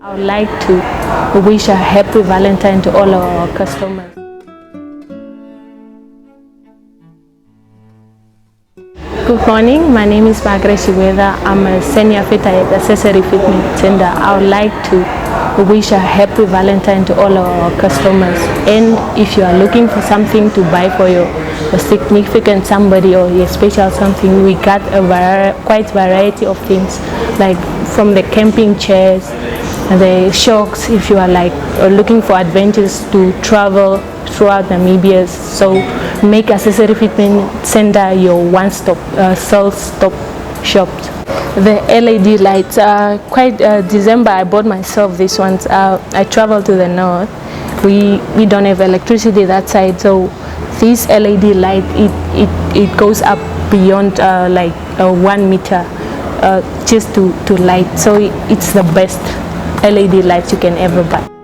I would like to wish a happy Valentine to all our customers. Good morning, my name is Margareth Shigwedha. I'm a senior fitter at Accessory Fitment Center. I would like to wish a happy Valentine to all our customers. And if you are looking for something to buy for your significant somebody or a special something, we got a quite variety of things, like from the camping chairs, the shocks, if you are like looking for adventures to travel throughout Namibia. So make Accessory Fitment Center your one-stop stop shop. The LED lights are quite December I bought myself these ones. I traveled to the north. We don't have electricity that side, so this LED light it goes up beyond like 1 meter just to light. So it's the best LED light you can ever buy.